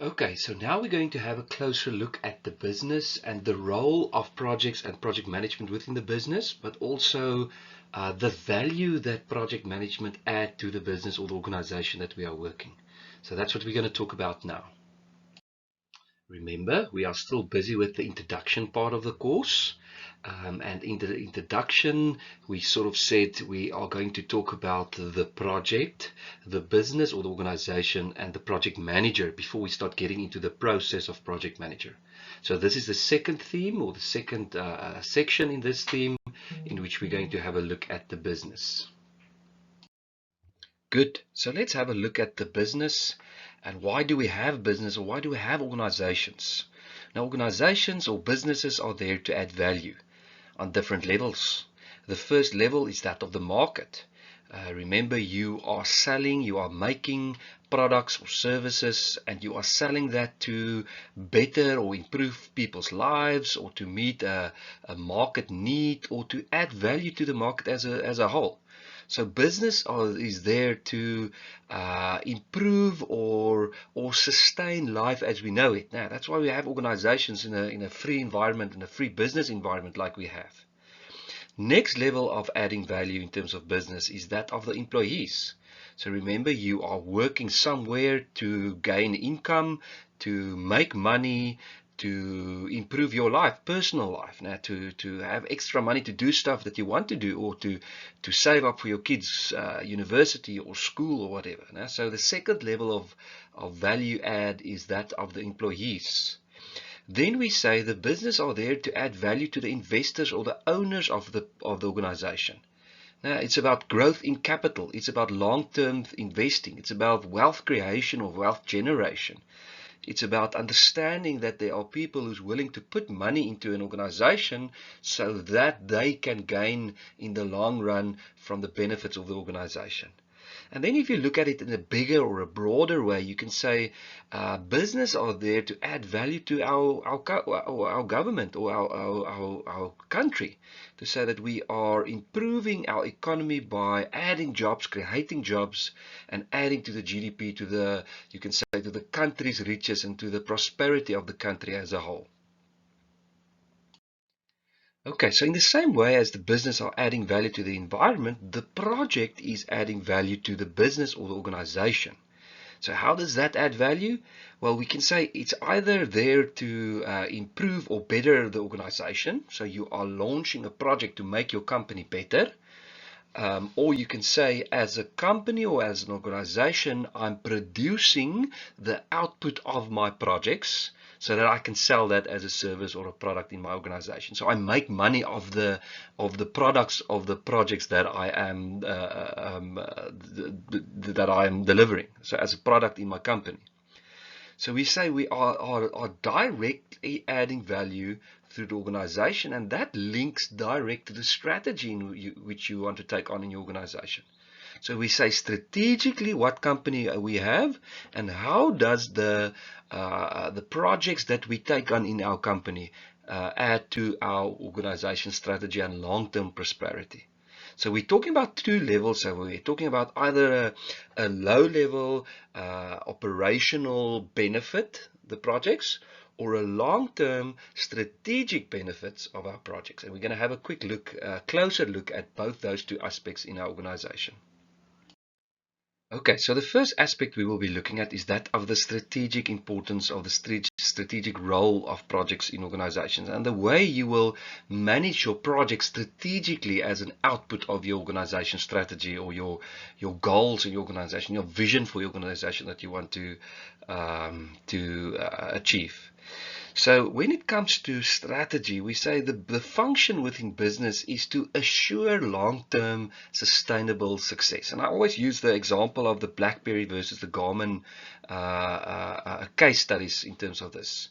Okay, so now we're going to have a closer look at the business and the role of projects and project management within the business, but also the value that project management add to the business or the organization that we are working. So that's what we're going to talk about now. Remember, we are still busy with the introduction part of the course. And in the introduction, we sort of said we are going to talk about the project, the business or the organization, and the project manager before we start getting into the process of project manager. So this is the second theme or the second section in this theme in which we're going to have a look at the business. Good. So let's have a look at the business and why do we have business or why do we have organizations? Now, organizations or businesses are there to add value on different levels. The first level is that of the market. Remember, you are selling, you are making products or services, and you are selling that to better or improve people's lives or to meet a market need or to add value to the market as a whole. So business is there to improve or sustain life as we know it. Now, that's why we have organizations in a free environment, in a free business environment like we have. Next level of adding value in terms of business is that of the employees. So remember, you are working somewhere to gain income, to make money, to improve your life, personal life, now to have extra money to do stuff that you want to do or to save up for your kids' university or school or whatever. Now, so the second level of value add is that of the employees. Then we say the business are there to add value to the investors or the owners of the organization. Now, it's about growth in capital. It's about long-term investing. It's about wealth creation or wealth generation. It's about understanding that there are people who's willing to put money into an organization so that they can gain in the long run from the benefits of the organization. And then if you look at it in a bigger or a broader way, you can say business are there to add value to our government or our country, to say that we are improving our economy by adding jobs, creating jobs, and adding to the GDP, you can say, to the country's riches and to the prosperity of the country as a whole. Okay, so in the same way as the business are adding value to the environment, the project is adding value to the business or the organization. So how does that add value? Well, we can say it's either there to improve or better the organization. So you are launching a project to make your company better. Or you can say, as a company or as an organization, I'm producing the output of my projects so that I can sell that as a service or a product in my organization. So I make money of the products of the projects that I am delivering. So as a product in my company. So we say we are directly adding value through the organization, and that links direct to the strategy which you want to take on in your organization. So we say strategically what company we have and how does the projects that we take on in our company add to our organization strategy and long-term prosperity. So we're talking about two levels. So we're talking about either a low-level operational benefit, the projects, or a long-term strategic benefits of our projects. And we're going to have a quick look, closer look at both those two aspects in our organization. Okay, so the first aspect we will be looking at is that of the strategic importance of the strategic role of projects in organizations and the way you will manage your project strategically as an output of your organization strategy or your goals in your organization, your vision for your organization that you want to achieve. So when it comes to strategy, we say the function within business is to assure long-term sustainable success. And I always use the example of the BlackBerry versus the Garmin case studies in terms of this.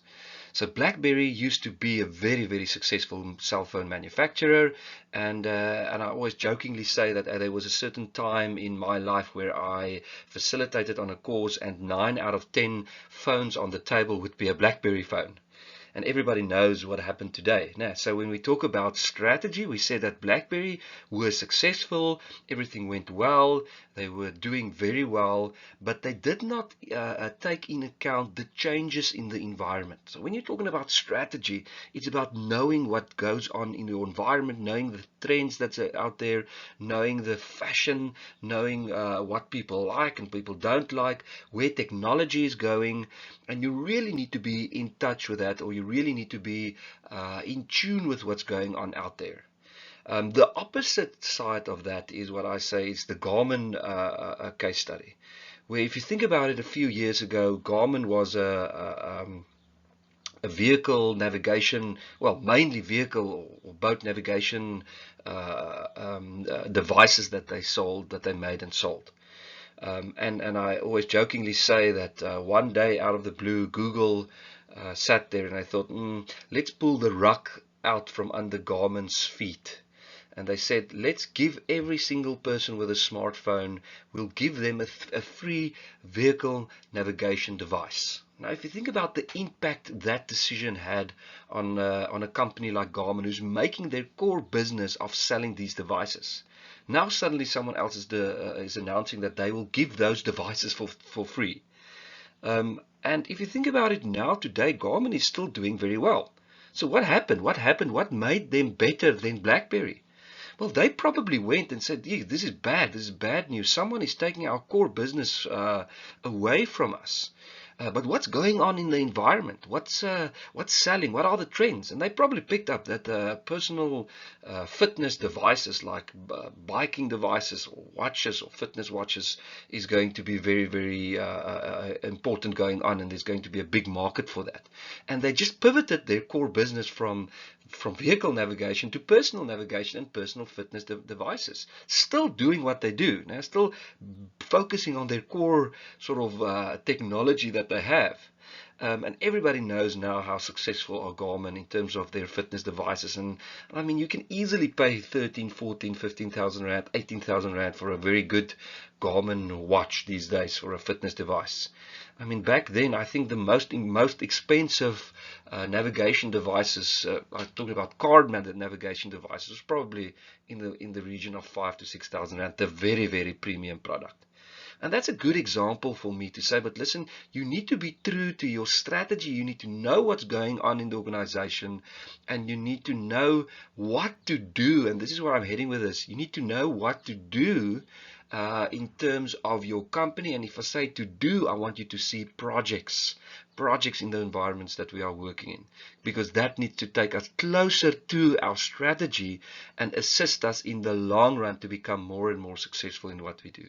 So BlackBerry used to be a very, very successful cell phone manufacturer, and I always jokingly say that there was a certain time in my life where I facilitated on a course, and 9 out of 10 phones on the table would be a BlackBerry phone. And everybody knows what happened today. Now, so when we talk about strategy, we said that BlackBerry were successful, everything went well, they were doing very well, but they did not take in account the changes in the environment. So when you're talking about strategy, it's about knowing what goes on in your environment, knowing the trends that's out there, knowing the fashion, knowing what people like and people don't like, where technology is going, and you really need to be in touch with that, or you really need to be in tune with what's going on out there. The opposite side of that is what I say is the Garmin case study, where if you think about it, a few years ago, Garmin was a vehicle navigation, well, mainly vehicle or boat navigation devices that they sold, that they made and sold. And I always jokingly say that one day out of the blue, Google sat there and I thought, let's pull the rug out from under Garmin's feet. And they said, let's give every single person with a smartphone, we'll give them a free vehicle navigation device. Now, if you think about the impact that decision had on a company like Garmin, who's making their core business of selling these devices, now suddenly someone else is announcing that they will give those devices for free. And if you think about it now, today, Garmin is still doing very well. So what happened? What happened? What made them better than BlackBerry? Well, they probably went and said, yeah, this is bad. This is bad news. Someone is taking our core business away from us. But what's going on in the environment? What's selling? What are the trends? And they probably picked up that personal fitness devices like biking devices or watches or fitness watches is going to be very, very important going on, and there's going to be a big market for that. And they just pivoted their core business from vehicle navigation to personal navigation and personal fitness devices. Still doing what they do. Now, still focusing on their core sort of technology that they have. And everybody knows now how successful are Garmin in terms of their fitness devices. And I mean, you can easily pay 13, 14, 15,000 Rand, 18,000 Rand for a very good Garmin watch these days for a fitness device. I mean, back then, I think the most expensive navigation devices, I'm talking about card-mounted navigation devices, was probably in the region of 5,000 to 6,000 Rand, the very, very premium product. And that's a good example for me to say, but listen, you need to be true to your strategy. You need to know what's going on in the organization, and you need to know what to do. And this is where I'm heading with this. You need to know what to do in terms of your company. And if I say to do, I want you to see projects in the environments that we are working in, because that needs to take us closer to our strategy and assist us in the long run to become more and more successful in what we do.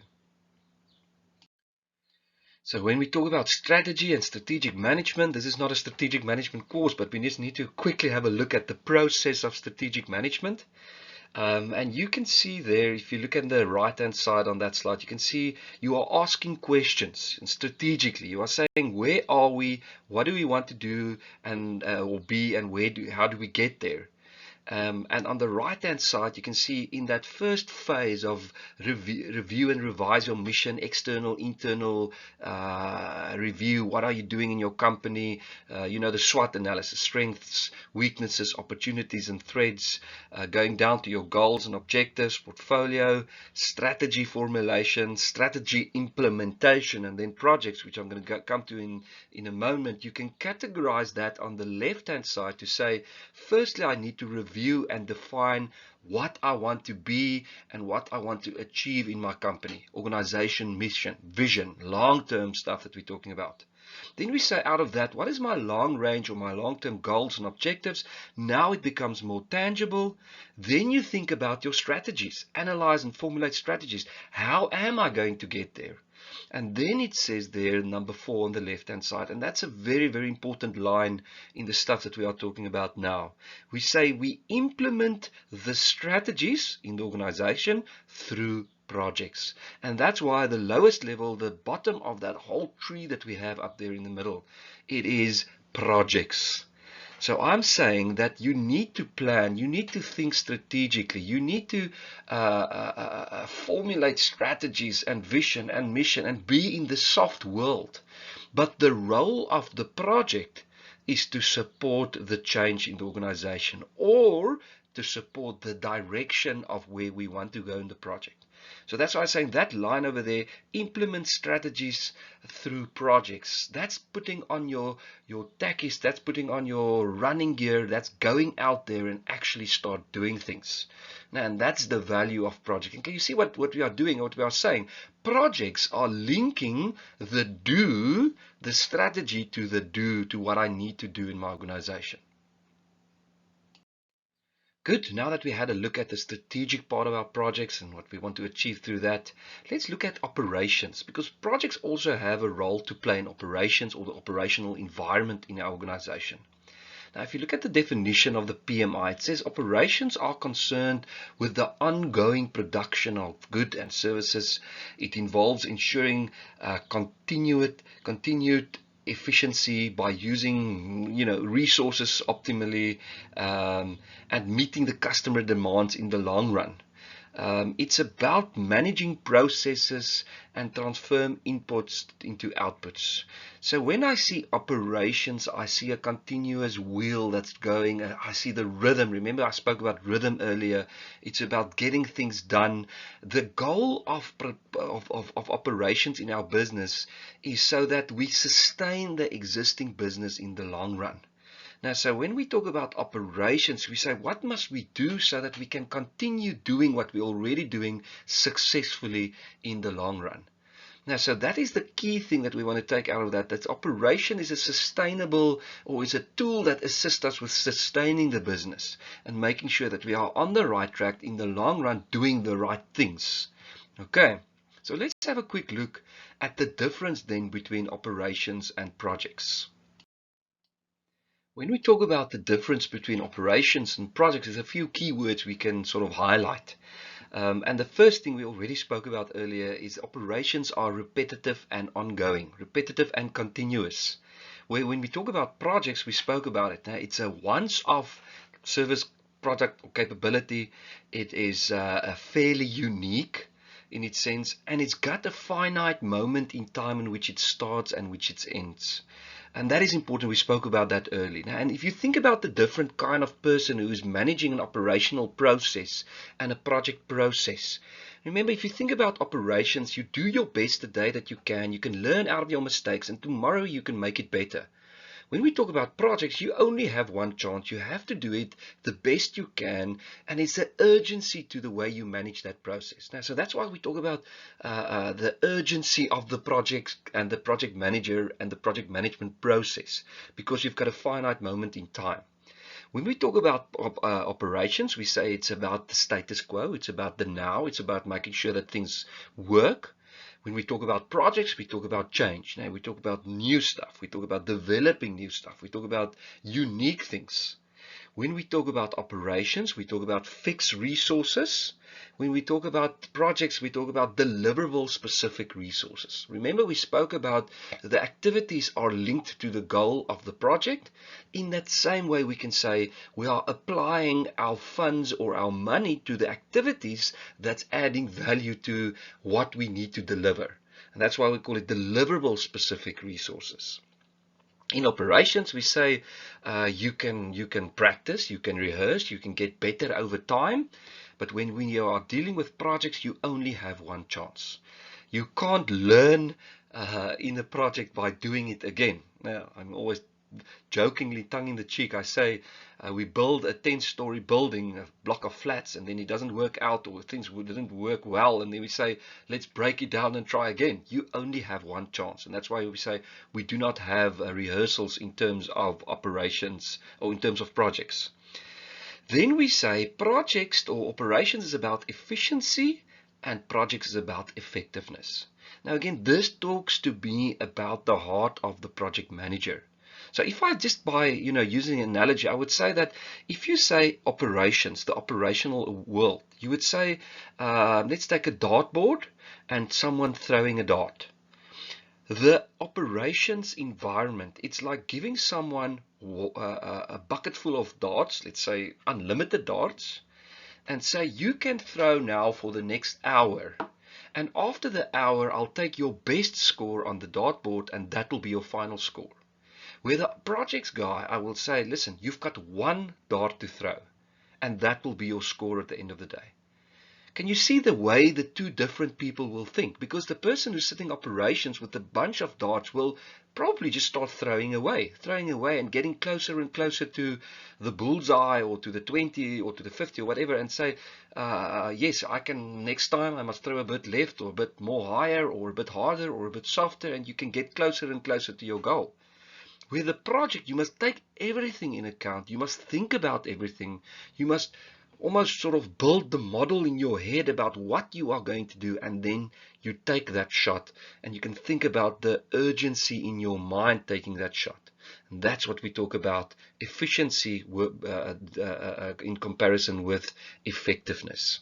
So when we talk about strategy and strategic management, this is not a strategic management course, but we just need to quickly have a look at the process of strategic management. And you can see there, if you look at the right-hand side on that slide, you can see you are asking questions. And strategically, you are saying, where are we? What do we want to do and or be, and how do we get there? And on the right hand side, you can see in that first phase of review and revise your mission, external, internal review. What are you doing in your company? The SWOT analysis, strengths, weaknesses, opportunities and threats, going down to your goals and objectives, portfolio, strategy formulation, strategy implementation, and then projects, which I'm going to come to in a moment. You can categorize that on the left hand side to say, firstly, I need to review and define what I want to be and what I want to achieve in my company, organization, mission, vision, long-term stuff that we're talking about. Then we say, out of that, what is my long range or my long-term goals and objectives? Now it becomes more tangible. Then you think about your strategies, analyze and formulate strategies. How am I going to get there? And then it says there, number 4 on the left-hand side, and that's a very, very important line in the stuff that we are talking about now. We say we implement the strategies in the organization through projects. And that's why the lowest level, the bottom of that whole tree that we have up there in the middle, it is projects. So I'm saying that you need to plan, you need to think strategically, you need to formulate strategies and vision and mission and be in the soft world. But the role of the project is to support the change in the organization or to support the direction of where we want to go in the project. So that's why I'm saying that line over there, implement strategies through projects. That's putting on your tackies, that's putting on your running gear, that's going out there and actually start doing things. Now, and that's the value of project. And can you see what we are doing, what we are saying? Projects are linking the strategy to the do, to what I need to do in my organization. Good. Now that we had a look at the strategic part of our projects and what we want to achieve through that, let's look at operations, because projects also have a role to play in operations or the operational environment in our organization. Now, if you look at the definition of the PMI, it says operations are concerned with the ongoing production of goods and services. It involves ensuring continued efficiency by using resources optimally and meeting the customer demands in the long run. It's about managing processes and transform inputs into outputs. So when I see operations, I see a continuous wheel that's going. I see the rhythm. Remember, I spoke about rhythm earlier. It's about getting things done. The goal of operations in our business is so that we sustain the existing business in the long run. Now, so when we talk about operations, we say, what must we do so that we can continue doing what we're already doing successfully in the long run? Now, so that is the key thing that we want to take out of that. That operation is a sustainable, or is a tool that assists us with sustaining the business and making sure that we are on the right track in the long run, doing the right things. Okay, so let's have a quick look at the difference then between operations and projects. When we talk about the difference between operations and projects, there's a few key words we can sort of highlight. And the first thing we already spoke about earlier is operations are repetitive and ongoing, repetitive and continuous. When we talk about projects, we spoke about it. Now, it's a once-off service, product, or capability. It is fairly unique in its sense, and it's got a finite moment in time in which it starts and which it ends. And that is important. We spoke about that earlier. Now, and if you think about the different kind of person who is managing an operational process and a project process, remember, if you think about operations, you do your best the day that you can. You can learn out of your mistakes, and tomorrow you can make it better. When we talk about projects, you only have one chance. You have to do it the best you can, and it's the urgency to the way you manage that process. Now, so that's why we talk about the urgency of the project and the project manager and the project management process, because you've got a finite moment in time. When we talk about operations, we say it's about the status quo, it's about the now, it's about making sure that things work. When we talk about projects, we talk about change. Now, we talk about new stuff. We talk about developing new stuff. We talk about unique things. When we talk about operations, we talk about fixed resources. When we talk about projects, we talk about deliverable specific resources. Remember, we spoke about the activities are linked to the goal of the project. In that same way, we can say we are applying our funds or our money to the activities that's adding value to what we need to deliver. And that's why we call it deliverable specific resources. In operations, we say you can practice, you can rehearse, you can get better over time. But when you are dealing with projects, you only have one chance. You can't learn in a project by doing it again. Now, I'm always jokingly, tongue in the cheek, I say we build a 10-story building, a block of flats, and then it doesn't work out, or things didn't work well, and then we say, let's break it down and try again. You only have one chance, and that's why we say we do not have rehearsals in terms of operations or in terms of projects. Then we say projects or operations is about efficiency and projects is about effectiveness. Now again, this talks to me about the heart of the project manager. So if I just by using an analogy, I would say that if you say operations, the operational world, you would say let's take a dartboard and someone throwing a dart. The operations environment, it's like giving someone a bucket full of darts, let's say unlimited darts, and say you can throw now for the next hour. And after the hour, I'll take your best score on the dartboard, and that will be your final score. Where the projects guy, I will say, listen, you've got one dart to throw, and that will be your score at the end of the day. Can you see the way the two different people will think? Because the person who's sitting operations with a bunch of darts will probably just start throwing away and getting closer and closer to the bullseye or to the 20 or to the 50 or whatever, and say, yes, I can, next time I must throw a bit left or a bit more higher or a bit harder or a bit softer, and you can get closer and closer to your goal. With the project, you must take everything in account. You must think about everything. You must almost sort of build the model in your head about what you are going to do, and then you take that shot, and you can think about the urgency in your mind taking that shot. And that's what we talk about efficiency in comparison with effectiveness.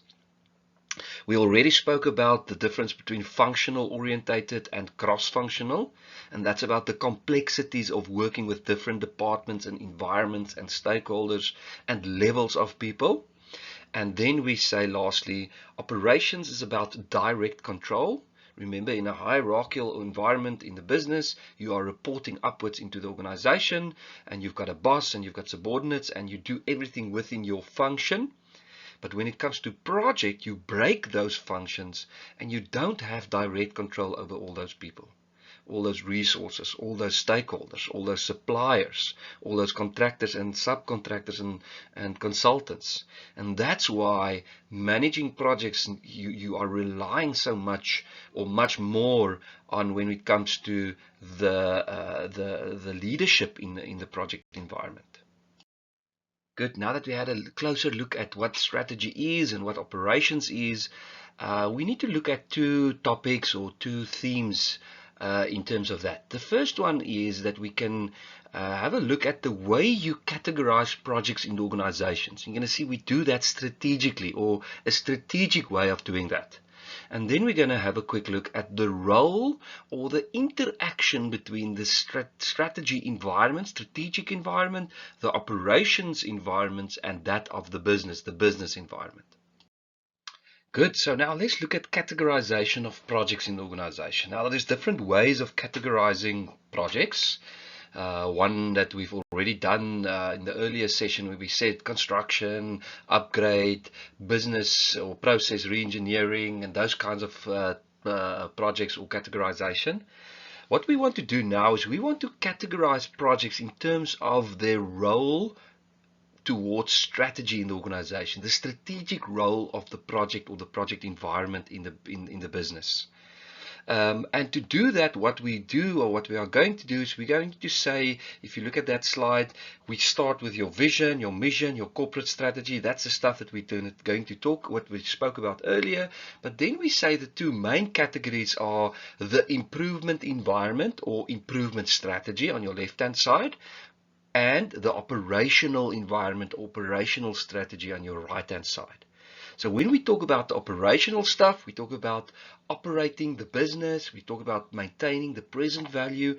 We already spoke about the difference between functional orientated and cross-functional, and that's about the complexities of working with different departments and environments and stakeholders and levels of people. And then we say, lastly, operations is about direct control. Remember, in a hierarchical environment in the business, you are reporting upwards into the organization, and you've got a boss and you've got subordinates, and you do everything within your function. But when it comes to project, you break those functions, and you don't have direct control over all those people, all those resources, all those stakeholders, all those suppliers, all those contractors and subcontractors and consultants. And that's why managing projects, you are relying so much or much more on when it comes to the leadership in the project environment. Good. Now that we had a closer look at what strategy is and what operations is, we need to look at two topics or two themes in terms of that. The first one is that we can have a look at the way you categorize projects in organizations. You're going to see we do that strategically, or a strategic way of doing that. And then we're going to have a quick look at the role or the interaction between the strategy environment, strategic environment, the operations environments, and that of the business environment. Good. So now let's look at categorization of projects in the organization. Now there's different ways of categorizing projects. One that we've already done in the earlier session, where we said construction, upgrade, business or process reengineering, and those kinds of projects or categorization. What we want to do now is we want to categorize projects in terms of their role towards strategy in the organization, the strategic role of the project or the project environment in the business. And to do that, what we do, or what we are going to do, is we're going to say, if you look at that slide, we start with your vision, your mission, your corporate strategy. That's the stuff that we're going to talk, what we spoke about earlier. But then we say the two main categories are the improvement environment or improvement strategy on your left-hand side, and the operational environment, operational strategy on your right-hand side. So when we talk about the operational stuff, we talk about operating the business, we talk about maintaining the present value,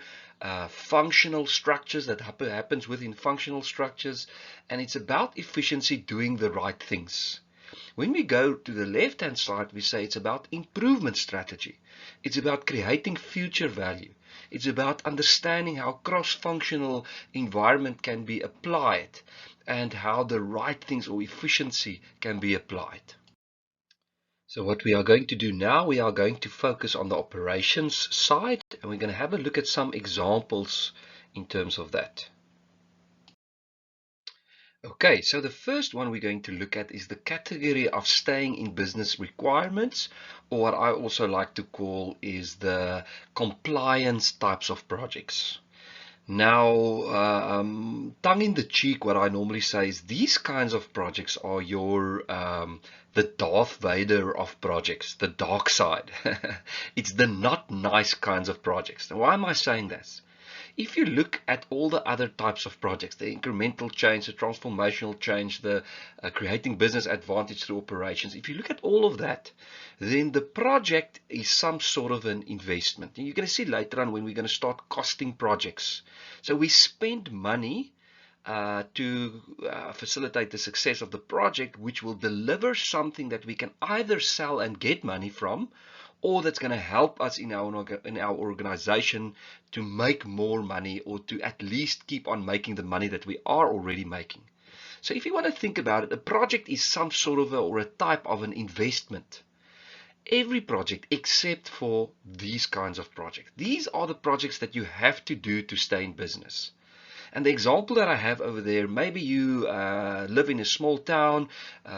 functional structures that happens within functional structures, and it's about efficiency, doing the right things. When we go to the left-hand side, we say it's about improvement strategy. It's about creating future value. It's about understanding how cross-functional environment can be applied and how the right things or efficiency can be applied. So what we are going to do now, we are going to focus on the operations side, and we're going to have a look at some examples in terms of that. Okay, so the first one we're going to look at is the category of staying in business requirements, or what I also like to call is the compliance types of projects. Now, tongue in the cheek, what I normally say is these kinds of projects are the Darth Vader of projects, the dark side. It's the not nice kinds of projects. Now, why am I saying this? If you look at all the other types of projects, the incremental change, the transformational change, the creating business advantage through operations, if you look at all of that, then the project is some sort of an investment. And you're going to see later on when we're going to start costing projects. So we spend money to facilitate the success of the project, which will deliver something that we can either sell and get money from, or that's going to help us in our organization to make more money, or to at least keep on making the money that we are already making. So if you want to think about it, a project is some sort of or a type of an investment. Every project except for these kinds of projects. These are the projects that you have to do to stay in business. And the example that I have over there, maybe you live in a small town,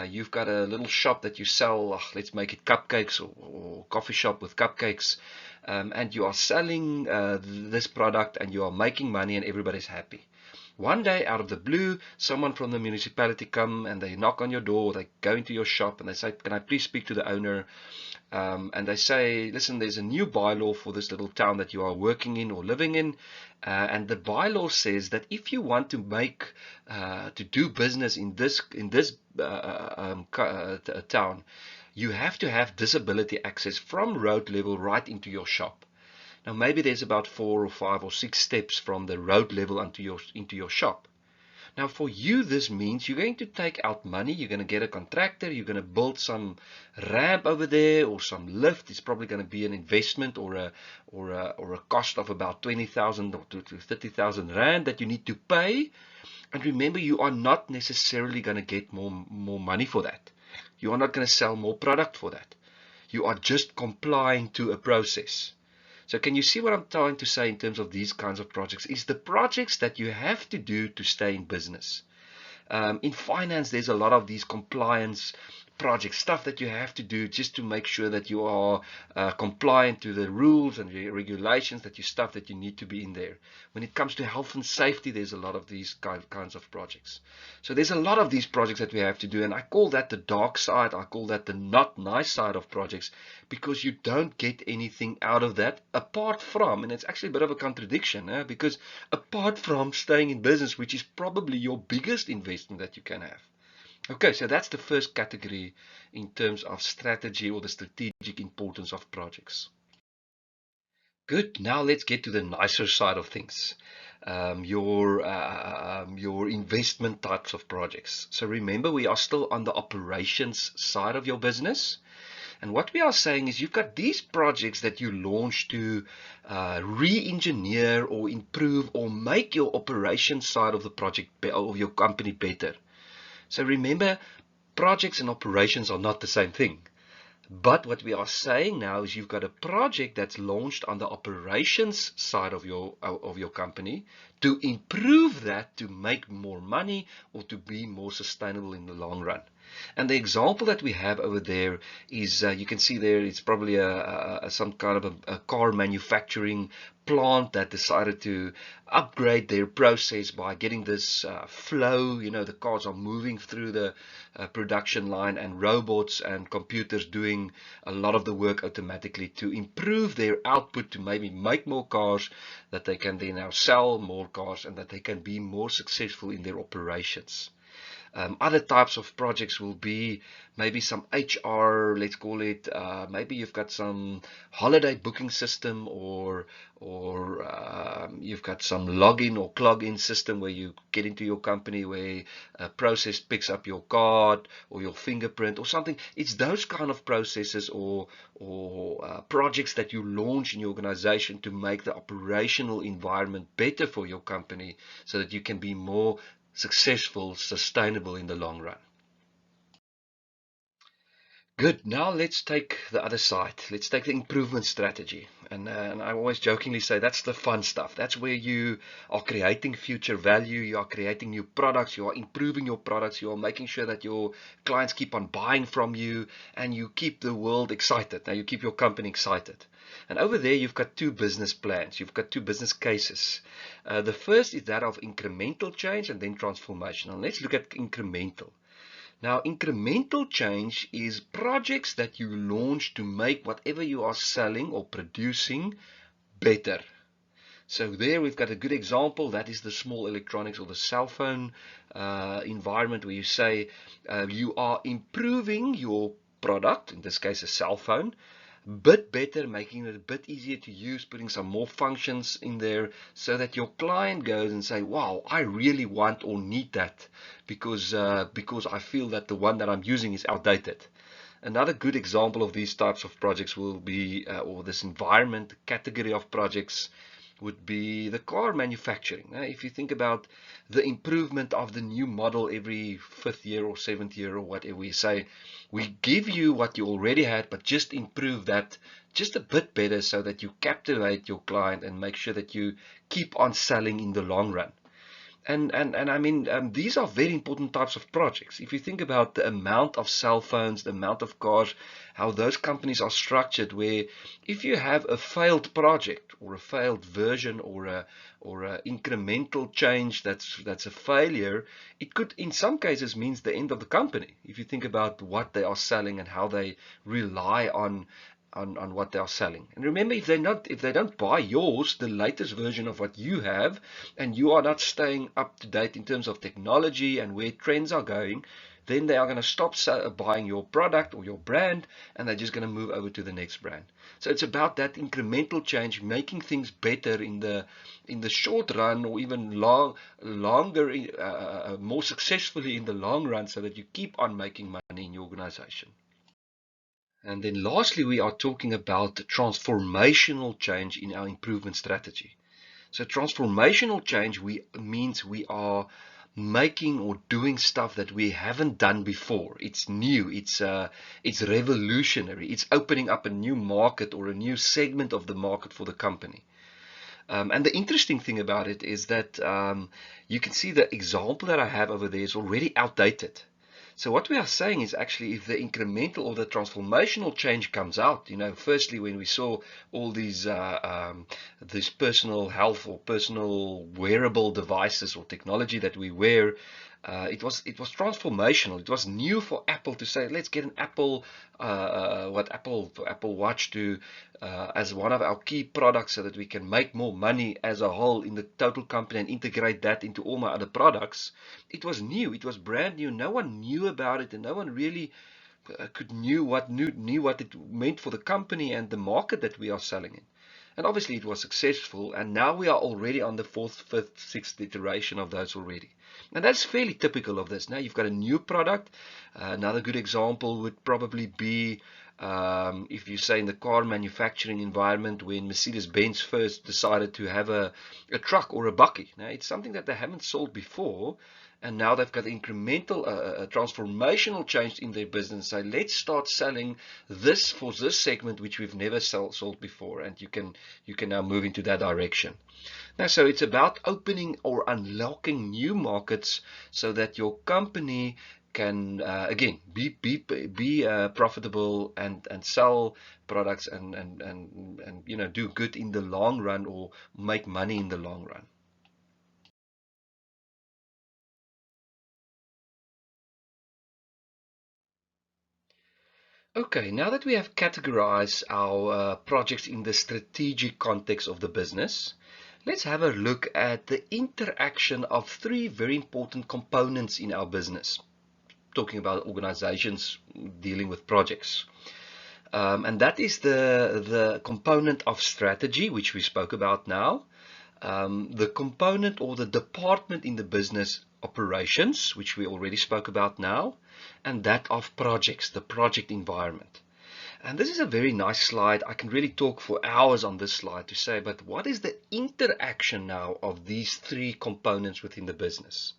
you've got a little shop that you sell, let's make it cupcakes, or coffee shop with cupcakes, and you are selling this product and you are making money and everybody's happy. One day, out of the blue, someone from the municipality come and they knock on your door, they go into your shop and they say, can I please speak to the owner? And they say, listen, there's a new bylaw for this little town that you are working in or living in. And the bylaw says that if you want to to do business in this town, you have to have disability access from road level right into your shop. Now maybe there's about 4 or 5 or 6 steps from the road level into your shop. Now for you, this means you're going to take out money, you're going to get a contractor, you're going to build some ramp over there or some lift. It's probably going to be an investment or a cost of about 20,000 or to 30,000 rand that you need to pay. And remember, you are not necessarily going to get more money for that. You are not going to sell more product for that. You are just complying to a process. So can you see what I'm trying to say in terms of these kinds of projects? Is the projects that you have to do to stay in business. In finance, there's a lot of these compliance projects, stuff that you have to do just to make sure that you are compliant to the rules and the regulations, stuff that you need to be in there. When it comes to health and safety, there's a lot of these kinds of projects. So there's a lot of these projects that we have to do, and I call that the dark side. I call that the not nice side of projects, because you don't get anything out of that apart from, and it's actually a bit of a contradiction, because apart from staying in business, which is probably your biggest investment that you can have. Okay, so that's the first category in terms of strategy or the strategic importance of projects. Good. Now let's get to the nicer side of things. Your investment types of projects. So remember, we are still on the operations side of your business. And what we are saying is you've got these projects that you launch to re-engineer or improve or make your operations side of the project of your company better. So remember, projects and operations are not the same thing. But what we are saying now is you've got a project that's launched on the operations side of your company to improve that, to make more money, or to be more sustainable in the long run. And the example that we have over there is, you can see there, it's probably some kind of a car manufacturing plant that decided to upgrade their process by getting this flow. The cars are moving through the production line, and robots and computers doing a lot of the work automatically to improve their output, to maybe make more cars that they can then now sell more cars, and that they can be more successful in their operations. Other types of projects will be maybe some HR, let's call it. Maybe you've got some holiday booking system, or you've got some login or clog-in system where you get into your company, where a process picks up your card or your fingerprint or something. It's those kind of processes or projects that you launch in your organization to make the operational environment better for your company, so that you can be more successful, sustainable in the long run. Good. Now let's take the other side. Let's take the improvement strategy. And I always jokingly say that's the fun stuff. That's where you are creating future value. You are creating new products. You are improving your products. You are making sure that your clients keep on buying from you, and you keep the world excited. Now you keep your company excited. And over there, you've got two business plans. You've got two business cases. The first is that of incremental change, and then transformational. Let's look at incremental. Now, incremental change is projects that you launch to make whatever you are selling or producing better. So there we've got a good example. That is the small electronics or the cell phone environment, where you say you are improving your product, in this case a cell phone, bit better, making it a bit easier to use, putting some more functions in there so that your client goes and say, wow, I really want or need that because I feel that the one that I'm using is outdated. Another good example of these types of projects will be, or this environment category of projects would be the car manufacturing. If you think about the improvement of the new model every fifth year or seventh year or whatever, we say we give you what you already had, but just improve that just a bit better so that you captivate your client and make sure that you keep on selling in the long run. And I mean, these are very important types of projects. If you think about the amount of cell phones, the amount of cars, how those companies are structured, where if you have a failed project or a failed version or a incremental change that's a failure, it could in some cases means the end of the company. If you think about what they are selling and how they rely on what they are selling. And remember, if they don't buy yours, the latest version of what you have, and you are not staying up to date in terms of technology and where trends are going, then they are going to stop buying your product or your brand, and they're just going to move over to the next brand. So it's about that incremental change, making things better in the short run, or even longer, more successfully in the long run, so that you keep on making money in your organization. And then lastly, we are talking about transformational change in our improvement strategy. So transformational change means we are making or doing stuff that we haven't done before. It's new, it's revolutionary, it's opening up a new market or a new segment of the market for the company. And the interesting thing about it is that you can see the example that I have over there is already outdated. So what we are saying is actually, if the incremental or the transformational change comes out, firstly when we saw all these this personal health or personal wearable devices or technology that we wear, it was transformational. It was new for Apple to say, let's get an Apple Apple Watch to as one of our key products so that we can make more money as a whole in the total company and integrate that into all my other products. It was new. It was brand new. No one knew about it, and no one really knew what it meant for the company and the market that we are selling in. And obviously it was successful, and now we are already on the fourth, fifth, sixth iteration of those already. And that's fairly typical of this. Now you've got a new product. Another good example would probably be if you say in the car manufacturing environment, when Mercedes-Benz first decided to have a truck or a bakkie. Now it's something that they haven't sold before, and now they've got incremental, transformational change in their business. So let's start selling this for this segment which we've never sold before, and you can now move into that direction. Now, so it's about opening or unlocking new markets so that your company can again be profitable and sell products and do good in the long run, or make money in the long run. Okay, now that we have categorized our projects in the strategic context of the business, let's have a look at the interaction of three very important components in our business. Talking about organizations dealing with projects. And that is the component of strategy, which we spoke about now. The component or the department in the business, operations, which we already spoke about now, and that of projects, the project environment. And this is a very nice slide. I can really talk for hours on this slide to say, but what is the interaction now of these three components within the business?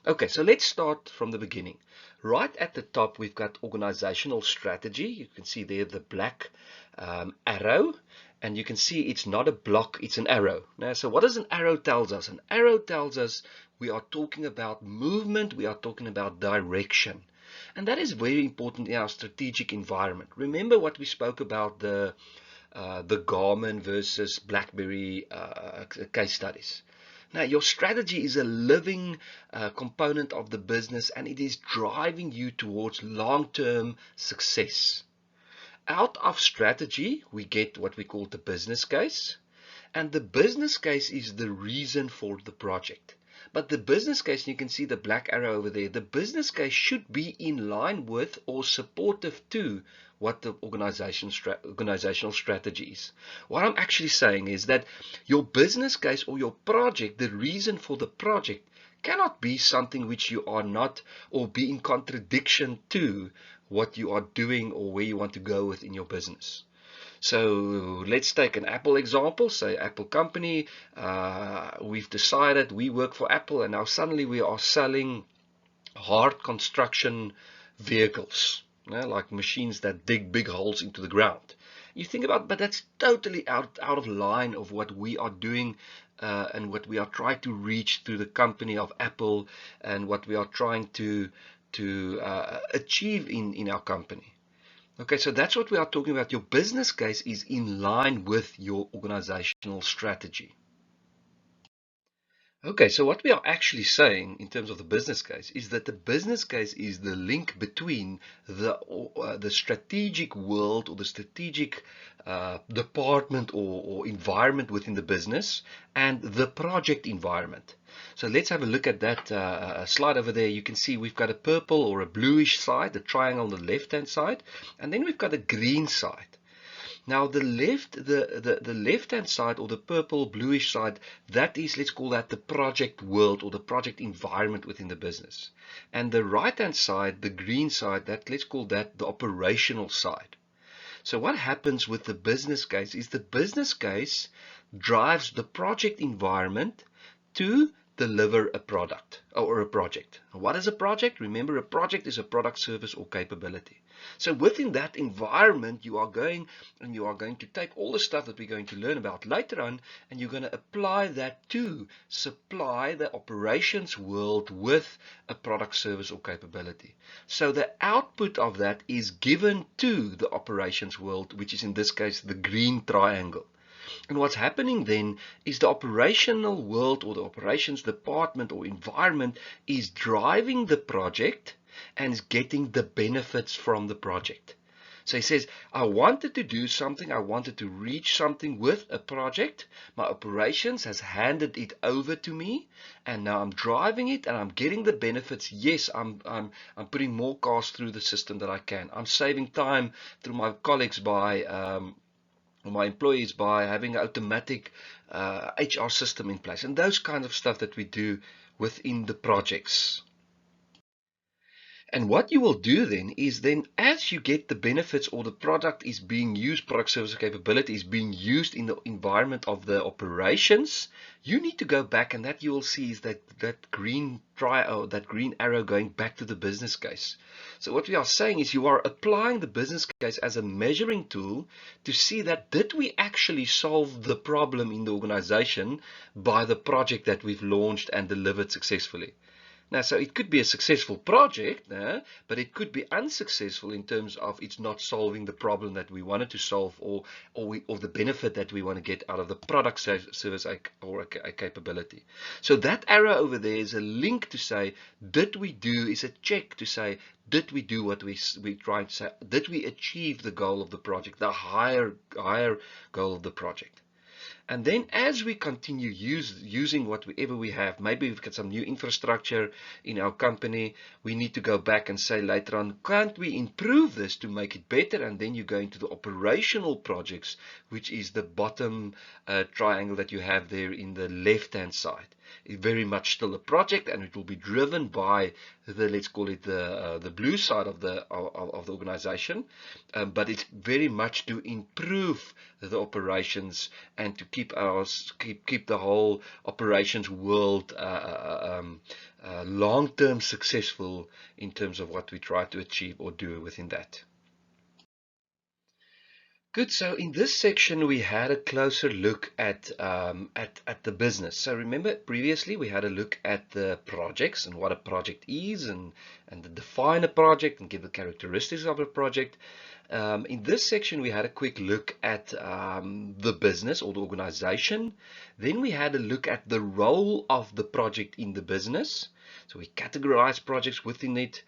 Okay, so let's start from the beginning. Right at the top, we've got organizational strategy. You can see there the black arrow, and you can see it's not a block, it's an arrow. Now, so what does an arrow tells us? An arrow tells us we are talking about movement, we are talking about direction. And that is very important in our strategic environment. Remember what we spoke about the Garmin versus BlackBerry case studies. Now, your strategy is a living component of the business, and it is driving you towards long-term success. Out of strategy, we get what we call the business case, and the business case is the reason for the project. But the business case, and you can see the black arrow over there, the business case should be in line with or supportive to what the organizational strategy is. What I'm actually saying is that your business case or your project, the reason for the project, cannot be something which you are not, or be in contradiction to what you are doing or where you want to go within your business. So let's take an Apple example, say Apple company. We've decided we work for Apple, and now suddenly we are selling hard construction vehicles, like machines that dig big holes into the ground. You think about, but that's totally out of line of what we are doing, and what we are trying to reach through the company of Apple, and what we are trying to achieve in our company. Okay, so that's what we are talking about. Your business case is in line with your organizational strategy. Okay, so what we are actually saying in terms of the business case is that the business case is the link between the strategic world, or the strategic department, or environment within the business, and the project environment. So let's have a look at that slide over there. You can see we've got a purple or a bluish side, the triangle on the left-hand side, and then we've got a green side. Now the left-hand side, or the purple bluish side, that is, let's call that the project world or the project environment within the business. And the right-hand side, the green side, that let's call that the operational side. So what happens with the business case is the business case drives the project environment to deliver a product or a project. What is a project? Remember, a project is a product, service, or capability. So within that environment, you are going to take all the stuff that we're going to learn about later on, and you're going to apply that to supply the operations world with a product, service, or capability. So the output of that is given to the operations world, which is in this case the green triangle. And what's happening then is the operational world, or the operations department or environment, is driving the project and is getting the benefits from the project. So he says, I wanted to do something, I wanted to reach something with a project. My operations has handed it over to me, and now I'm driving it and I'm getting the benefits. Yes, I'm putting more cars through the system that I can. I'm saving time through my colleagues by my employees by having an automatic HR system in place, and those kinds of stuff that we do within the projects. And what you will do then is, then as you get the benefits, or the product is being used, product, service, capability is being used in the environment of the operations, you need to go back, and that you will see is that green arrow going back to the business case. So what we are saying is you are applying the business case as a measuring tool to see that did we actually solve the problem in the organization by the project that we've launched and delivered successfully. Now, so it could be a successful project, but it could be unsuccessful in terms of it's not solving the problem that we wanted to solve, or the benefit that we want to get out of the product, service, or a capability. So that arrow over there is a link to say, is a check to say, did we do what we trying to say? Did we achieve the goal of the project, the higher goal of the project? And then as we continue using whatever we have, maybe we've got some new infrastructure in our company, we need to go back and say later on, can't we improve this to make it better? And then you go into the operational projects, which is the bottom triangle that you have there in the left-hand side. It's very much still a project, and it will be driven by the, let's call it the blue side of the organization, but it's very much to improve the operations and to keep the whole operations world long-term successful in terms of what we try to achieve or do within that. Good. So in this section, we had a closer look at the business. So remember, previously we had a look at the projects and what a project is, and to define a project and give the characteristics of a project. In this section, we had a quick look at the business or the organization. Then we had a look at the role of the project in the business. So we categorized projects within it.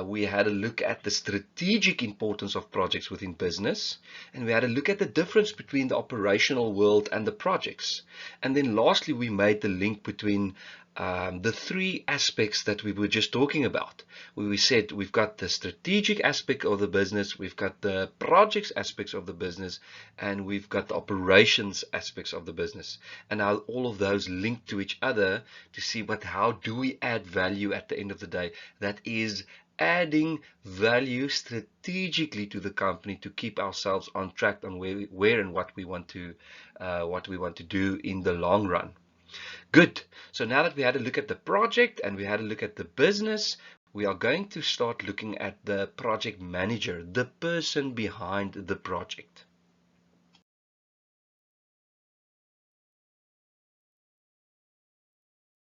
We had a look at the strategic importance of projects within business. And we had a look at the difference between the operational world and the projects. And then lastly, we made the link between the three aspects that we were just talking about. We said we've got the strategic aspect of the business, we've got the projects aspects of the business, and we've got the operations aspects of the business. And how all of those link to each other to see how do we add value at the end of the day. That is adding value strategically to the company to keep ourselves on track on where and what we want to do in the long run. Good. So now that we had a look at the project and we had a look at the business, we are going to start looking at the project manager, the person behind the project.